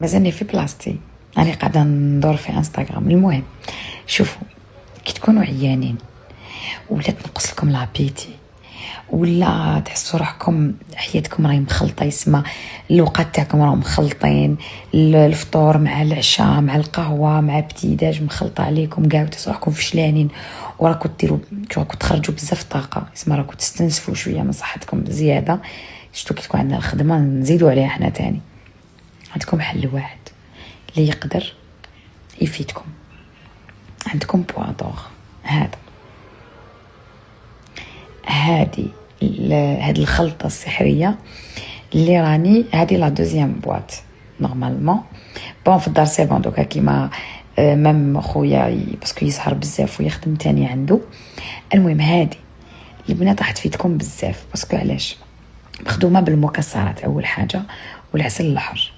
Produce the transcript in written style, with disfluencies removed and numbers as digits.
مازالني في بلاصتي، راني قاعده ندور في انستغرام. المهم شوفوا، كي تكونوا عيانين ولا تنقص لكم لابيتي ولا تحسوا روحكم حياتكم راهي مخلطه، يسمى الوقت تاعكم راهم مخلطين، الفطور مع العشاء مع القهوه مع بتيداج مخلطه عليكم كاع، وتحسوا روحكم فشلانين وراكم راكم تخرجوا بزاف طاقه، يسمى راكم تستنسفوا شويه من صحتكم بزياده. شتو كي تكون عندنا الخدمه نزيدوا عليها حنا تاني. عندكم حل واحد اللي يقدر يفيدكم، عندكم بوادور. هادي الخلطة السحرية اللي راني، هادي لا دوزيام بواط نورمالمون. بون في الدار سي بون دوكا كيما مام خويا باسكو يسهر بزاف ويخدم تاني عنده. المهم هادي البنات راح تفيدكم بزاف، باسكو علاش؟ مخدومه بالمكسرات اول حاجه والعسل الاحمر.